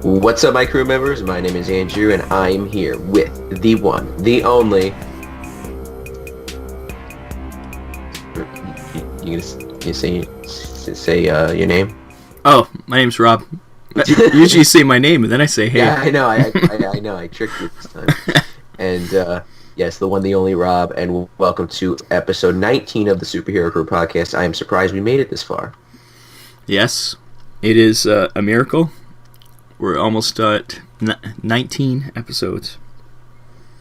What's up, my crew members? My name is Andrew, and I'm here with the one, the only. You say your name? Oh, my name's Rob. Usually say my name, and then I say hey. Yeah, I know. I know. I tricked you this time. And yes, the one, the only Rob, and welcome to episode 19 of the SuperHeroCrew podcast. I am surprised we made it this far. Yes, it is a miracle. We're almost at 19 epissodes.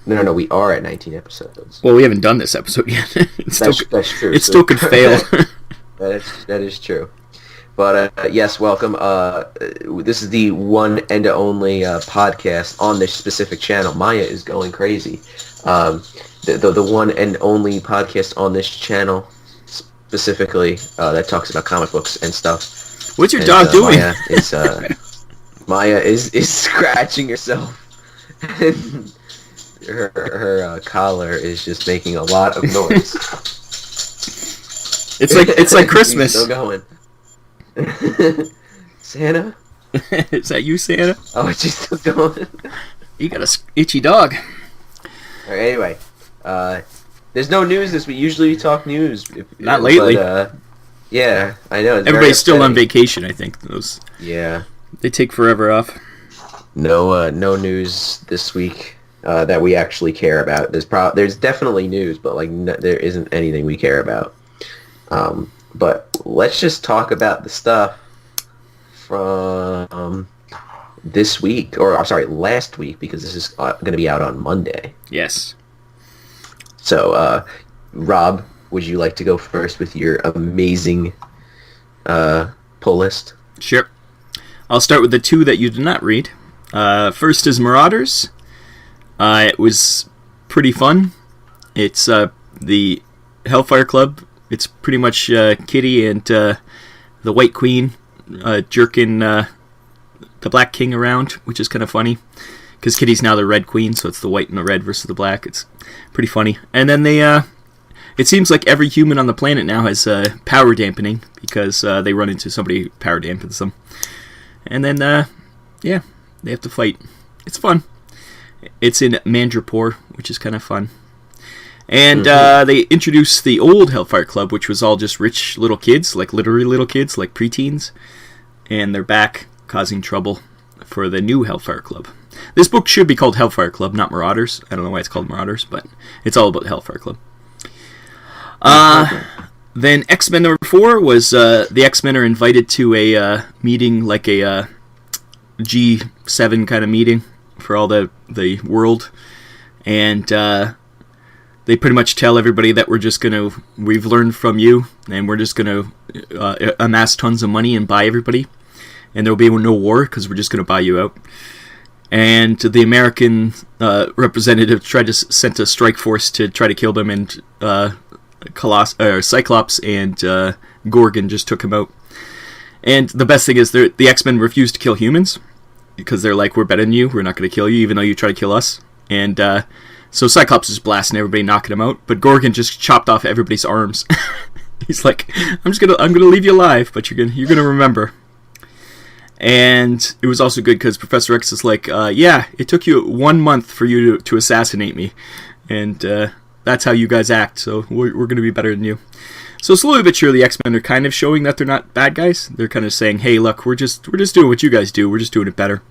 No, we are at 19 episodes. Well, we haven't done this episode yet. That's true. It still could fail. That is true. But yes, welcome. This is the one and only podcast on this specific channel. Maya is going crazy. The one and only podcast on this channel specifically that talks about comic books and stuff. What's your dog doing? Maya is scratching herself. her collar is just making a lot of noise. It's like Christmas. Still going. Santa? Is that you, Santa? Oh, she's still going. You got a itchy dog. All right, anyway, there's no news this week. Usually we talk news. Not lately. But, yeah, I know. Everybody's still on vacation, I think. Yeah. They take forever off. No news this week that we actually care about. There's definitely news, but there isn't anything we care about. But let's just talk about the stuff from this week, or sorry, last week, because this is going to be out on Monday. Yes. So, Rob, would you like to go first with your amazing pull list? Sure. I'll start with the two that you did not read. First is Marauders. It was pretty fun. It's the Hellfire Club. It's pretty much Kitty and the White Queen jerking the Black King around, which is kind of funny. Because Kitty's now the Red Queen, so it's the white and the red versus the black. It's pretty funny. And then it seems like every human on the planet now has power dampening, because they run into somebody who power dampens them. And then, they have to fight. It's fun. It's in Mandrapore, which is kind of fun. And they introduced the old Hellfire Club, which was all just rich little kids, like literally little kids, like preteens. And they're back causing trouble for the new Hellfire Club. This book should be called Hellfire Club, not Marauders. I don't know why it's called Marauders, but it's all about the Hellfire Club. Then X-Men number 4 was the X-Men are invited to a meeting, like a G7 kind of meeting for all the world. And they pretty much tell everybody that we've learned from you, and we're just going to amass tons of money and buy everybody. And there'll be no war, because we're just going to buy you out. And the American representative sent a strike force to try to kill them, and Cyclops and Gorgon just took him out. And the best thing is the X-Men refuse to kill humans, because they're like, we're better than you, we're not going to kill you, even though you try to kill us. And so Cyclops is blasting everybody, knocking them out, but Gorgon just chopped off everybody's arms. He's like, I'm gonna leave you alive, but you're gonna remember. And it was also good because Professor X is like, it took you 1 month for you to assassinate me, and that's how you guys act, so we're going to be better than you. So slowly but surely, the X-Men are kind of showing that they're not bad guys. They're kind of saying, hey, look, we're just doing what you guys do. We're just doing it better.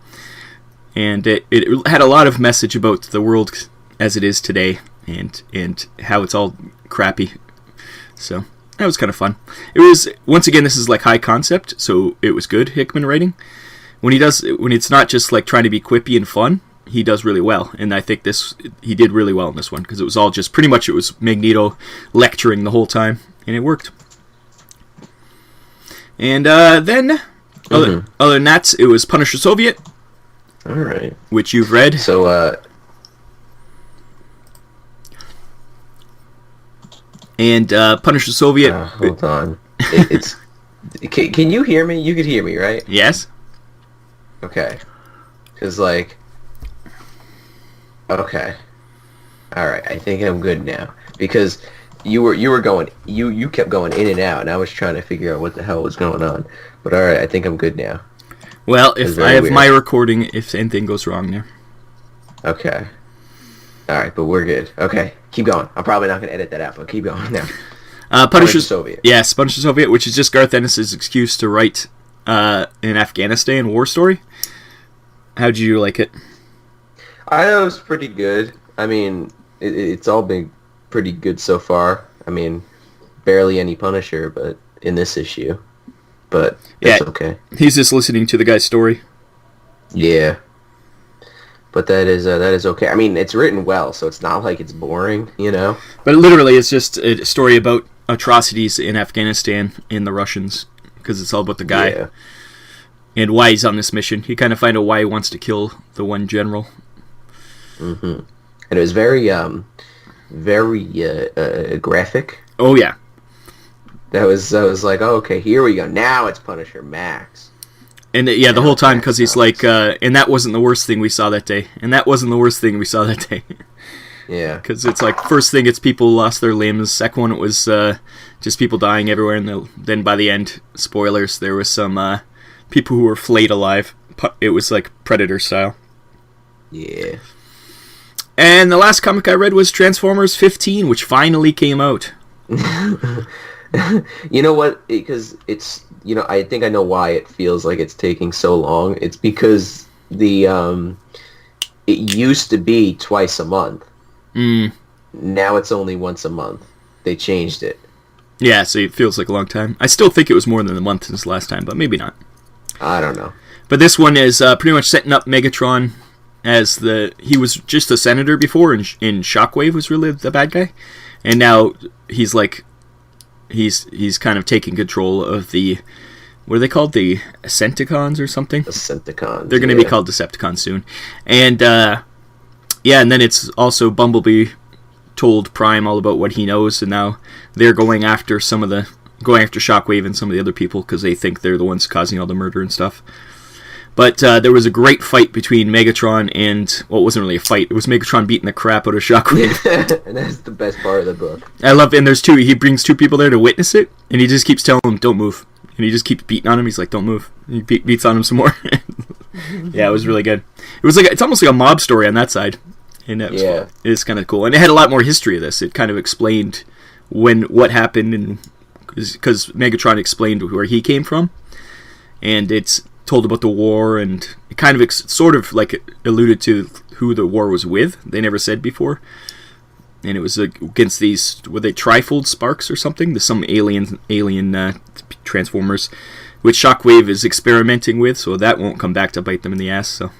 And it had a lot of message about the world as it is today, and how it's all crappy. So that was kind of fun. It was, once again, this is like high concept, so it was good, Hickman writing. When it's not just like trying to be quippy and fun, he does really well. And I think he did really well in this one, because it was all just, pretty much it was Magneto lecturing the whole time, and it worked. And then, other than that, it was Punisher Soviet. All right. Which you've read. So, and Punisher Soviet. Hold on. Can you hear me? You could hear me, right? Yes. Okay. Because, okay. Alright, I think I'm good now. Because you were going, you kept going in and out, and I was trying to figure out what the hell was going on. But alright, I think I'm good now. Well, if I have my recording, if anything goes wrong there. Okay. All right, but we're good. Okay, keep going. I'm probably not going to edit that out, but keep going now. Punish the Soviet. Yes, Punish the Soviet, which is just Garth Ennis' excuse to write an Afghanistan war story. How'd you like it? I thought it was pretty good. I mean, it's all been pretty good so far. I mean, barely any Punisher, but in this issue. But it's okay. He's just listening to the guy's story. Yeah. But that is okay. I mean, it's written well, so it's not like it's boring, you know? But literally, it's just a story about atrocities in Afghanistan and the Russians, because it's all about the guy and why he's on this mission. You kind of find out why he wants to kill the one general. Mm-hmm. And it was very graphic. Oh, yeah. I was like, oh, okay, here we go. Now it's Punisher Max. And the whole time, because he's like, and that wasn't the worst thing we saw that day. And that wasn't the worst thing we saw that day. Yeah. Because it's like, first thing, it's people lost their limbs. Second one, it was just people dying everywhere. And then by the end, spoilers, there was some people who were flayed alive. It was like Predator style. Yeah. And the last comic I read was Transformers 15, which finally came out. You know what? Because it's, I think I know why it feels like it's taking so long. It's because it used to be twice a month. Now it's only once a month. They changed it. Yeah, so it feels like a long time. I still think it was more than a month since last time, but maybe not. I don't know. But this one is pretty much setting up Megatron as he was just a senator before, and Shockwave was really the bad guy. And now he's like, he's kind of taking control of the, what are they called? The Decepticons or something? Decepticons. They're going to be called Decepticons soon. And, and then it's also Bumblebee told Prime all about what he knows, and now they're going after Shockwave and some of the other people because they think they're the ones causing all the murder and stuff. But there was a great fight between Megatron and, well, it wasn't really a fight. It was Megatron beating the crap out of Shockwave. And that's the best part of the book. I love, and he brings two people there to witness it, and he just keeps telling them, don't move. And he just keeps beating on him. He's like, don't move. And he beats on him some more. Yeah, it was really good. It was it's almost like a mob story on that side. And that was fun. It's kind of cool. And it had a lot more history of this. It kind of explained what happened, and because Megatron explained where he came from. And it's told about the war, and it kind of sort of like alluded to who the war was with. They never said before. And it was against these, were they trifold sparks or something? There's some alien Transformers, which Shockwave is experimenting with, so that won't come back to bite them in the ass. So.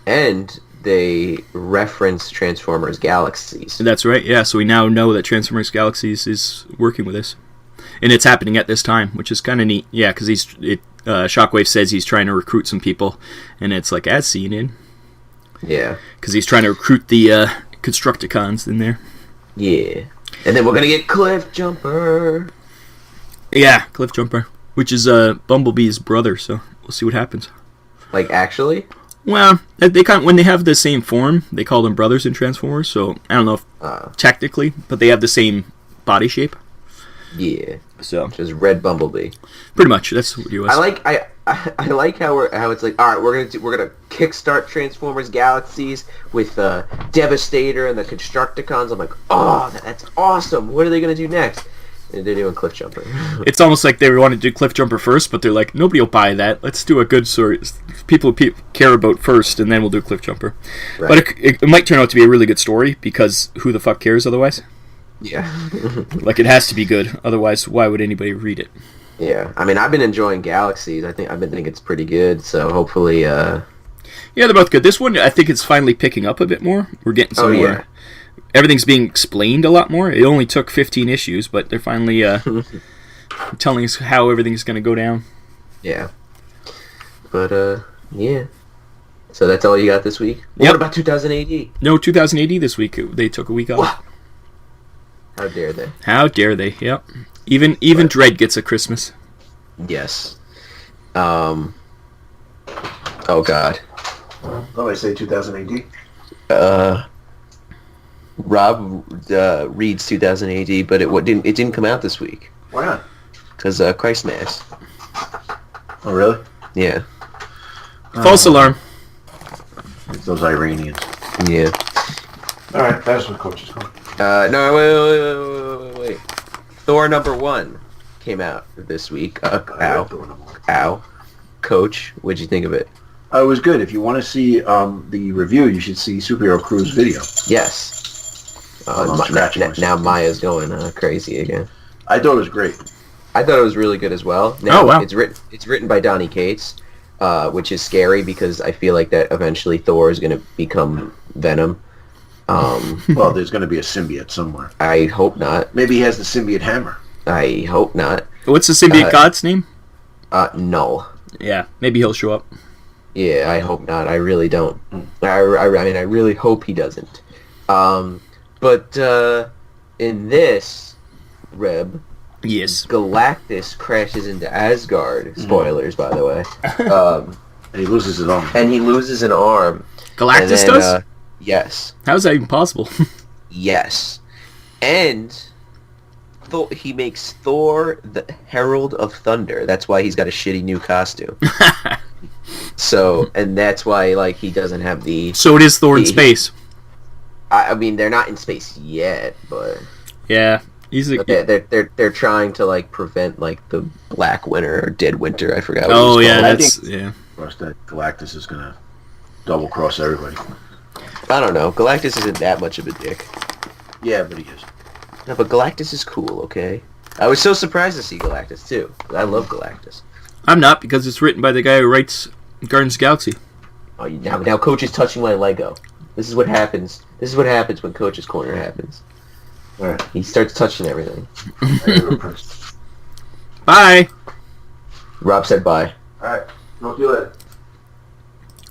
And they reference Transformers Galaxies. That's right, yeah. So we now know that Transformers Galaxies is working with us. And it's happening at this time, which is kind of neat. Yeah, because Shockwave says he's trying to recruit some people, and it's like, as seen in. Yeah. Because he's trying to recruit the Constructicons in there. Yeah. And then we're going to get Cliff Jumper. Yeah, Cliff Jumper, which is Bumblebee's brother, so we'll see what happens. Like, actually? Well, when they have the same form, they call them brothers in Transformers, so I don't know if technically, but they have the same body shape. Yeah. So just Red Bumblebee. Pretty much, that's what he was. I like how it's like, all right, we're gonna kickstart Transformers Galaxies with Devastator and the Constructicons. I'm like, oh, that's awesome. What are they gonna do next? And they're doing Cliff Jumper. It's almost like they wanted to do Cliff Jumper first, but they're like, nobody will buy that. Let's do a good story people care about first, and then we'll do Cliff Jumper. Right. But it might turn out to be a really good story, because who the fuck cares otherwise? Yeah. Like, it has to be good, otherwise why would anybody read it? Yeah. I mean, I've been enjoying Galaxies. I've been thinking it's pretty good, so hopefully Yeah, they're both good. This one, I think it's finally picking up a bit more. We're getting some more. Everything's being explained a lot more. It only took 15 issues, but they're finally telling us how everything's going to go down. Yeah. But, yeah. So that's all you got this week? Yep. What about 2000 AD? No, 2000 AD this week. They took a week off. What? How dare they? How dare they, yep. Even Dredd gets a Christmas. Yes. Oh, God. Oh, I say 2000 AD? Rob reads 2000 AD, but it didn't come out this week. Why not? Because Christ Mass. Oh, really? Yeah. False alarm. It's those Iranians. Yeah. All right, that's what Coach is going. No, wait. Thor #1 came out this week. Ow. Coach, what'd you think of it? It was good. If you want to see the review, you should see SuperHeroCrew's video. Yes. Now Maya's going crazy again. I thought it was great. I thought it was really good as well. Now, oh, wow. It's written by Donny Cates, which is scary because I feel like that eventually Thor is going to become Venom. Well, there's going to be a symbiote somewhere. I hope not. Maybe he has the symbiote hammer. I hope not. What's the symbiote god's name? Null. Yeah, maybe he'll show up. Yeah, I hope not. I really don't. I mean, I really hope he doesn't. But in this, Reb, yes, Galactus crashes into Asgard. Spoilers, by the way. And he loses his arm. Galactus does? Yes. How is that even possible? Yes. And he makes Thor the Herald of Thunder. That's why he's got a shitty new costume. So, and that's why, like, he doesn't have the... So it is Thor in space. I mean, they're not in space yet, but... Yeah. He's they're trying to, like, prevent, like, the Black Winter or Dead Winter. I forgot what Oh, yeah, that's... Yeah. Of course, that Galactus is going to double-cross everybody. I don't know. Galactus isn't that much of a dick. Yeah, but he is. No, but Galactus is cool, okay? I was so surprised to see Galactus, too. I love Galactus. I'm not, because it's written by the guy who writes Guardians of the Galaxy. Oh, now Coach is touching my Lego. This is what happens. This is what happens when Coach's Corner happens. All right. He starts touching everything. Bye! Rob said bye. All right. Talk to you later.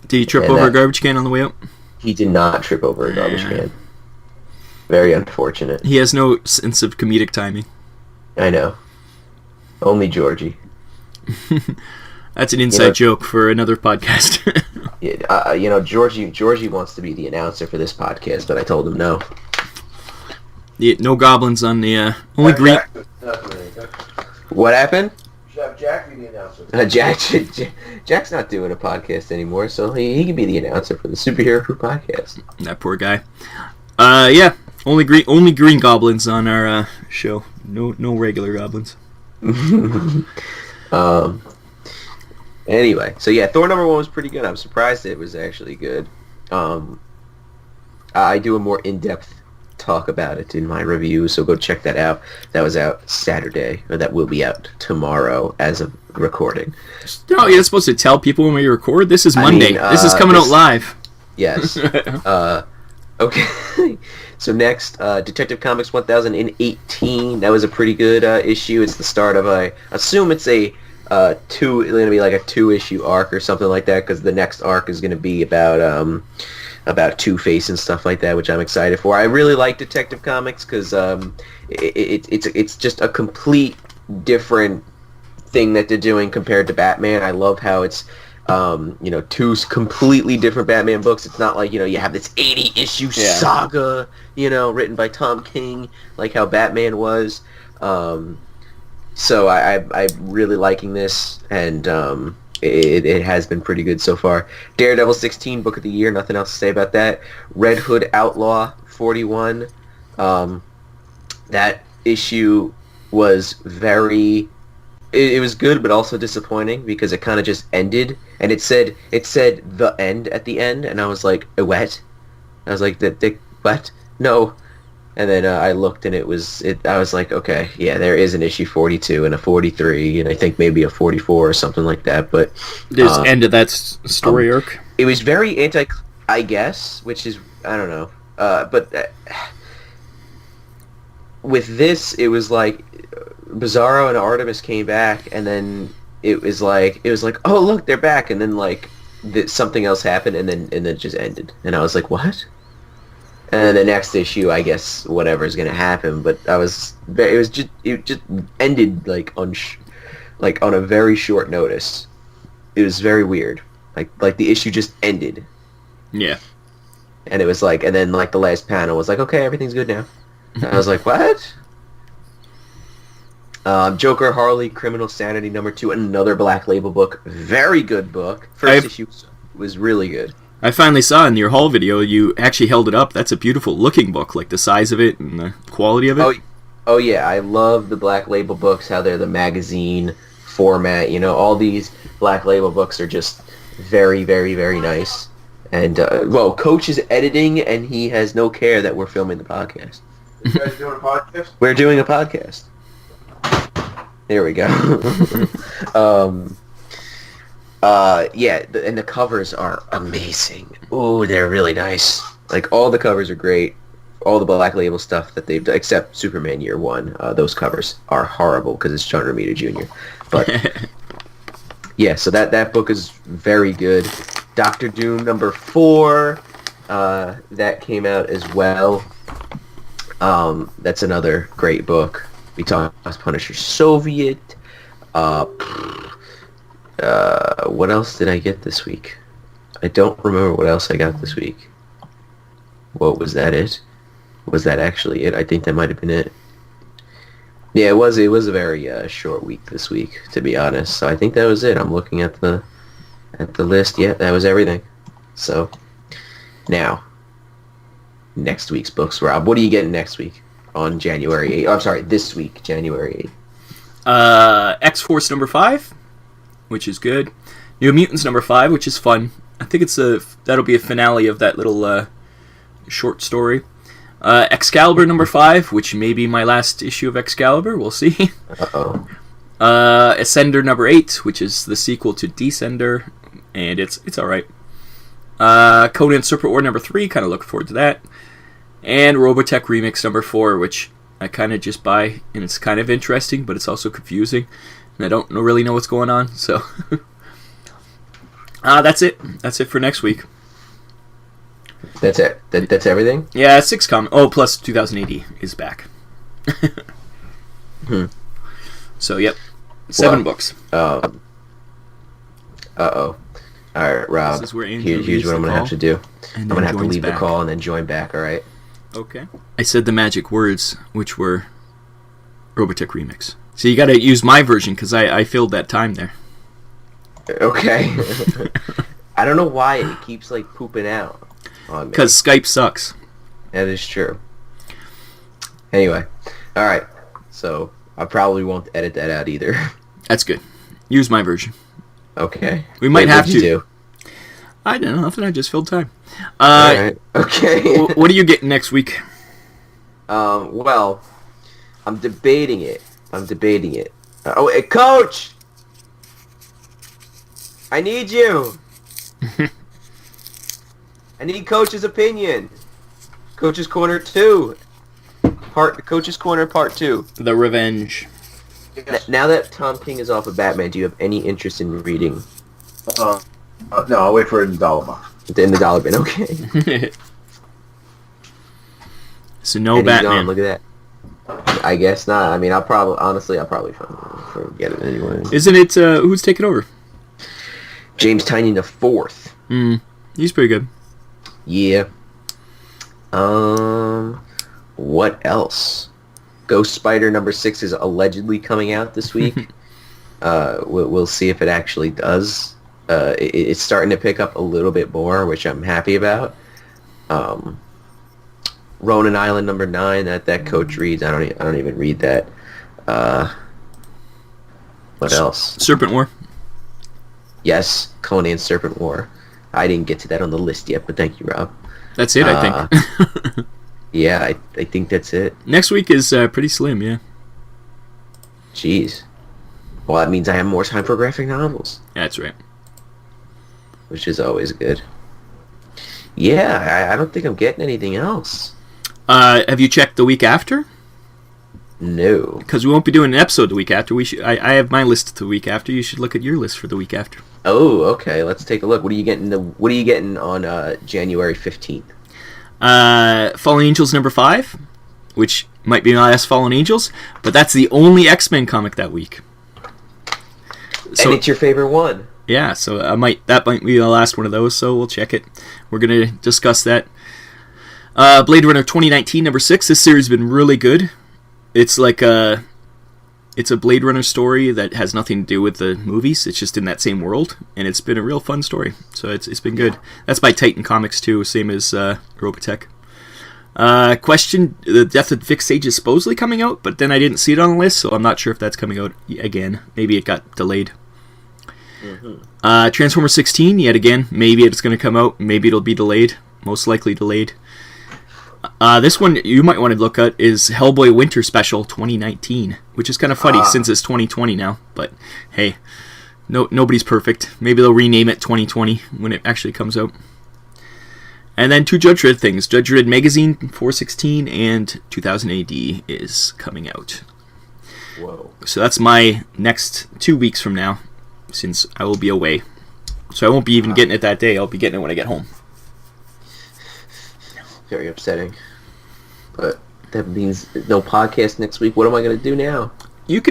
Did you trip over a garbage can on the way out? He did not trip over a garbage can. Very unfortunate. He has no sense of comedic timing. I know. Only Georgie. That's an inside joke for another podcast. Yeah, Georgie wants to be the announcer for this podcast, but I told him no. Yeah, no goblins on the only green. What happened? You should have Jack be the announcer. Jack's not doing a podcast anymore, so he can be the announcer for the SuperHeroCrew podcast. That poor guy. Yeah, only green goblins on our show. No regular goblins. Anyway, so yeah, Thor #1 was pretty good. I'm surprised it was actually good. I do a more in-depth talk about it in my review, so go check that out. That was out Saturday, or that will be out tomorrow as of recording. No, you're supposed to tell people when we record. This is Monday. This is coming out live. Yes. Okay. So next, Detective Comics 1018. That was a pretty good issue. It's the start of I assume it's a it's going to be like a 2-issue arc or something like that, because the next arc is going to be about Two-Face and stuff like that, which I'm excited for. I really like Detective Comics because it's just a complete different thing that they're doing compared to Batman. I love how it's two completely different Batman books. It's not like, you have this 80-issue saga, written by Tom King, like how Batman was. So I'm really liking this, and it has been pretty good so far. Daredevil 16, Book of the Year, nothing else to say about that. Red Hood Outlaw 41, that issue was it was good, but also disappointing because it kind of just ended, and it said the end at the end, and I was like, what? I was like, what? No. And then I looked, and I was like, okay, yeah, there is an issue 42 and a 43, and I think maybe a 44 or something like that. But this end of that story arc. It was very I guess, which is, I don't know. But with this, it was like Bizarro and Artemis came back, and then it was like, oh look, they're back, and then like something else happened, and then it just ended, and I was like, what? And the next issue, I guess, whatever is gonna happen. But it just ended like on a very short notice. It was very weird. Like the issue just ended. Yeah. And it was like, and then like the last panel was like, okay, everything's good now. And I was like, what? Joker Harley Criminal Sanity #2, another Black Label book. Very good book. First issue was really good. I finally saw in your haul video you actually held it up. That's a beautiful looking book, like the size of it and the quality of it. Oh yeah, I love the Black Label books, how they're the magazine format. You know, all these Black Label books are just very, very, very nice. And, Coach is editing, and he has no care that we're filming the podcast. You guys doing a podcast? We're doing a podcast. There we go. And the covers are amazing. Oh, they're really nice. Like, all the covers are great. All the Black Label stuff that they've done, except Superman Year One, those covers are horrible because it's John Romita Jr. But yeah, so that book is very good. Doctor Doom #4, that came out as well. That's another great book. We talked about Punisher Soviet. What else did I get this week? I don't remember what else I got this week. What was that? It was that actually it? I think that might have been it. Yeah, it was a very short week this week, to be honest. So I think that was it. I'm looking at the list. Yeah, that was everything. So now, next week's books, Rob. What are you getting next week on January 8th? Oh, I'm sorry, this week, January 8th. X-Force #5, which is good. New Mutants #5, which is fun. I think that'll be a finale of that little short story. Excalibur #5, which may be my last issue of Excalibur. We'll see. Uh-oh. Ascender #8, which is the sequel to Descender, and it's all right. Conan Serpent War #3, kind of looking forward to that. And Robotech Remix #4, which I kind of just buy, and it's kind of interesting, but it's also confusing, and I don't really know what's going on. So that's it. That's it for next week. That's it. That's everything? Yeah, 6 comics. Oh, plus 2080 is back. So, yep. 7 books. Uh-oh. All right, Rob. This is where here's what I'm going to have to do. I'm going to have to leave the call and then join back, all right? Okay. I said the magic words, which were Robotech Remix. So you got to use my version, because I filled that time there. Okay. I don't know why it keeps, like, pooping out. Because Skype sucks. That is true. Anyway, all right. So I probably won't edit that out either. That's good. Use my version. Okay. We might have to. Do? I don't know. Nothing. I just filled time. All right. Okay. What are you getting next week? Well, I'm debating it. Oh, hey, Coach! I need you. I need Coach's opinion. Coach's Corner 2. Coach's Corner Part 2. The Revenge. Now that Tom King is off of Batman, do you have any interest in reading? No, I'll wait for it in the dollar box. In the dollar bin, okay. So no and Batman. Gone. Look at that. I guess not. I mean, I'll probably forget it anyway. Isn't it, who's taking over? James Tynion IV. He's pretty good. Yeah. What else? Ghost Spider #6 is allegedly coming out this week. We'll see if it actually does. It's starting to pick up a little bit more, which I'm happy about. Ronin Island #9 that Coach reads. I don't even read that. What else? Serpent War. Yes, Conan Serpent War. I didn't get to that on the list yet, but thank you, Rob. That's it, I think. Yeah, I think that's it. Next week is pretty slim, yeah. Jeez. Well, that means I have more time for graphic novels. That's right. Which is always good. Yeah, I don't think I'm getting anything else. Have you checked the week after? No. Because we won't be doing an episode the week after. I have my list the week after. You should look at your list for the week after. Oh, okay. Let's take a look. What are you getting on January 15th? Fallen Angels #5, which might be my last Fallen Angels, but that's the only X-Men comic that week. So, and it's your favorite one. Yeah, so that might be the last one of those, so we'll check it. We're going to discuss that. Blade Runner 2019 #6. This series has been really good. It's like It's a Blade Runner story that has nothing to do with the movies. It's just in that same world, and it's been a real fun story. So it's been good. That's by Titan Comics too, same as Robotech. Question: the Death of Vic Sage is supposedly coming out, but then I didn't see it on the list, so I'm not sure if that's coming out again. Maybe it got delayed. Transformers 16, yet again, maybe it's going to come out, maybe it'll be delayed, most likely delayed. This one you might want to look at is Hellboy Winter Special 2019, which is kind of funny since it's 2020 now, but hey, nobody's perfect. Maybe they'll rename it 2020 when it actually comes out. And then 2 Judge Dredd things. Judge Dredd Magazine 416 and 2000 AD is coming out. Whoa. So that's my next 2 weeks from now, since I will be away. So I won't be even getting it that day. I'll be getting it when I get home. Very upsetting. But that means no podcast next week. What am I going to do now? You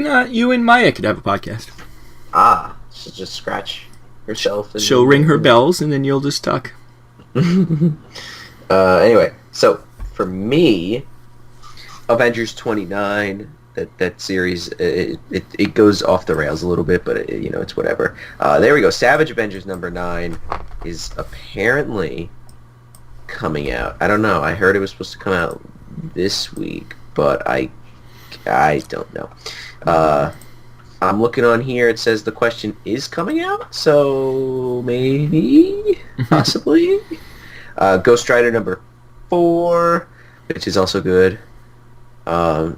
and Maya could have a podcast. She'll just scratch herself. And she'll ring her bells, and then you'll just talk. Anyway, so for me, Avengers 29, that series, it goes off the rails a little bit, but it's whatever. There we go. Savage Avengers number 9 is apparently coming out. I don't know. I heard it was supposed to come out this week, but I don't know. I'm looking on here. It says the question is coming out, so maybe, possibly. Ghost Rider number 4, which is also good.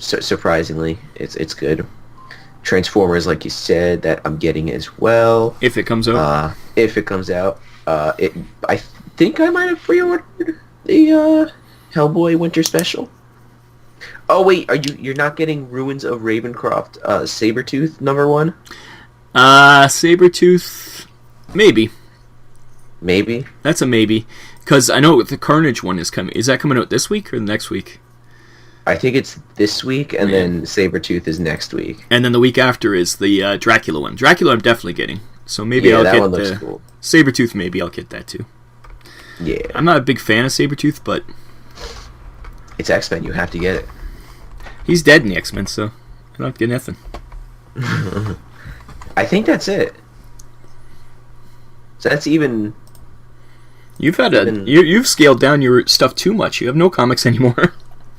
Surprisingly, it's good. Transformers, like you said, that I'm getting as well. If it comes out. If it comes out. I think I might have pre-ordered the Hellboy Winter Special. Oh wait, you're not getting Ruins of Ravencroft, Sabretooth number 1? Sabretooth, maybe. Maybe? That's a maybe. Because I know the Carnage one is coming. Is that coming out this week or the next week? I think it's this week, and then Sabretooth is next week. And then the week after is the Dracula one. Dracula I'm definitely getting. So maybe yeah, I'll that get one looks cool. Sabretooth, maybe I'll get that too. Yeah. I'm not a big fan of Sabretooth, but it's X-Men, you have to get it. He's dead in the X-Men, so I don't get nothing. I think that's it. So that's even... You've scaled down your stuff too much. You have no comics anymore.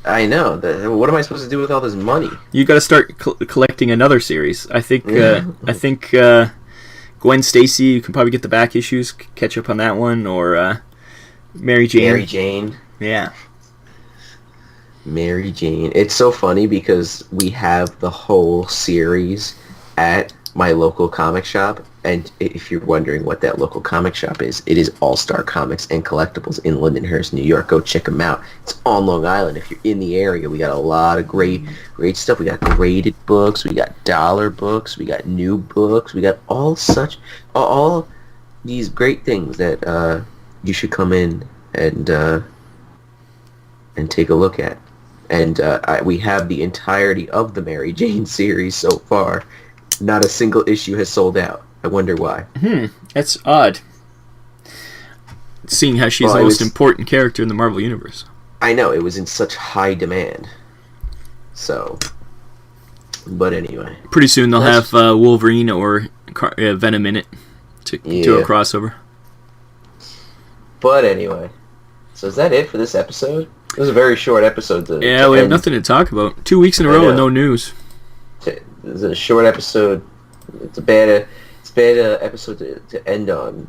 I know. What am I supposed to do with all this money? You got to start collecting another series. I think Gwen Stacy. You can probably get the back issues, catch up on that one, or Mary Jane. Mary Jane. Yeah. Mary Jane. It's so funny because we have the whole series at my local comic shop, and if you're wondering what that local comic shop is, it is All Star Comics and Collectibles in Lindenhurst, New York. Go check them out. It's on Long Island. If you're in the area, we got a lot of great stuff. We got graded books, we got dollar books, we got new books, we got all these great things that you should come in and take a look at. And we have the entirety of the Mary Jane series so far. Not a single issue has sold out. I wonder why. That's odd. Seeing how she's the most important character in the Marvel Universe. I know, it was in such high demand. So, but anyway. Pretty soon they'll have Wolverine or Venom in it to do a crossover. But anyway. So is that it for this episode? It was a very short episode. We have nothing to talk about. 2 weeks in a row with no news. It's a short episode. It's a bad episode to end on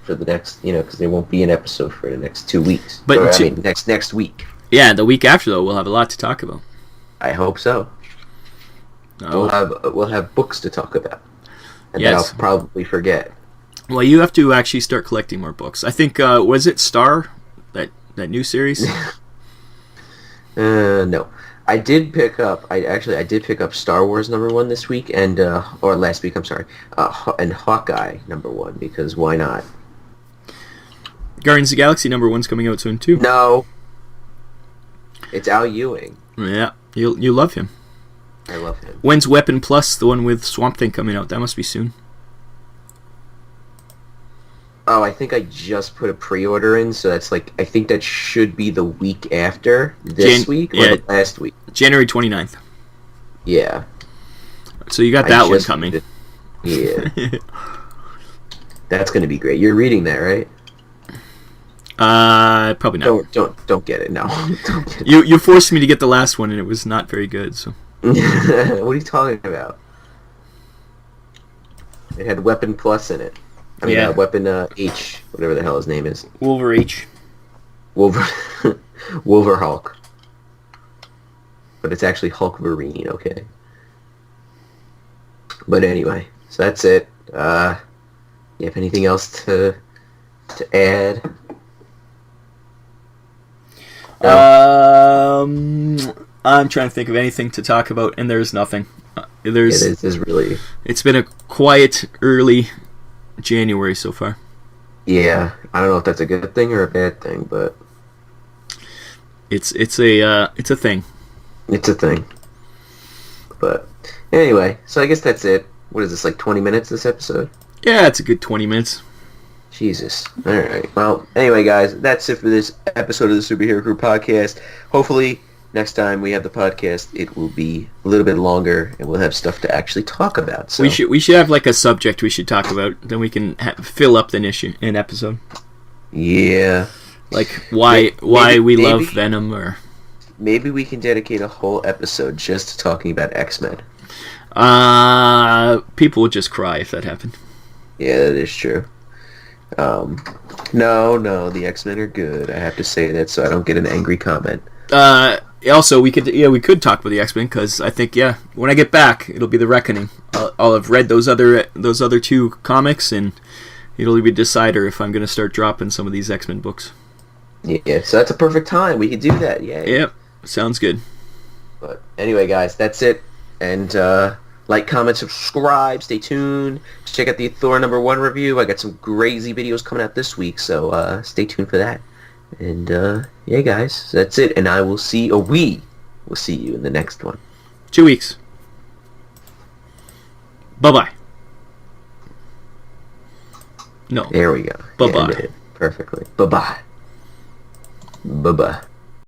for the next, because there won't be an episode for the next 2 weeks. But next week. Yeah, the week after though, we'll have a lot to talk about. I hope so. We'll have books to talk about, and then I'll probably forget. Well, you have to actually start collecting more books. I think was it Star, that new series? No. I did pick up Star Wars number 1 this week, and or last week. I'm sorry, and Hawkeye number 1, because why not? Guardians of the Galaxy number 1's coming out soon too. No, it's Al Ewing. Yeah, you love him. I love him. When's Weapon Plus, the one with Swamp Thing, coming out? That must be soon. Oh, I think I just put a pre-order in, so that's I think that should be the week after this week or the last week. January 29th. Yeah. So you got I that one just coming. read it. Yeah. That's going to be great. You're reading that, right? Probably not. Don't get it. No. Don't get it. You forced me to get the last one, and it was not very good. So. What are you talking about? It had Weapon Plus in it. I mean, Yeah. Weapon H, whatever the hell his name is. Wolver H. Wolverhulk. But it's actually Hulkverine, okay? But anyway, so that's it. You have anything else to add? No? I'm trying to think of anything to talk about, and there's nothing. This is really... It's been a quiet early January so far. Yeah, I don't know if that's a good thing or a bad thing, but... It's a thing. It's a thing. But anyway, so I guess that's it. What is this, like 20 minutes, this episode? Yeah, it's a good 20 minutes. Jesus. Alright. Well, anyway, guys, that's it for this episode of the Superhero Crew podcast. Hopefully, next time we have the podcast, it will be a little bit longer, and we'll have stuff to actually talk about. So We should have like a subject we should talk about, then we can fill up an episode. Yeah. Like why we love Venom, or maybe we can dedicate a whole episode just to talking about X-Men. People would just cry if that happened. Yeah, that is true. No, the X-Men are good. I have to say that so I don't get an angry comment. Also, we could talk about the X-Men, because I think when I get back, it'll be the Reckoning. I'll have read those other two comics, and it'll be a decider if I'm going to start dropping some of these X-Men books. Yeah, so that's a perfect time. We could do that. Yeah. Yep, sounds good. But anyway, guys, that's it. And like, comment, subscribe, stay tuned. Check out the Thor #1 review. I got some crazy videos coming out this week, so stay tuned for that. And yeah, guys, so that's it. And we will see you in the next one. 2 weeks. Bye-bye. No. There we go. Bye-bye. Ended it perfectly. Bye-bye. Bye-bye.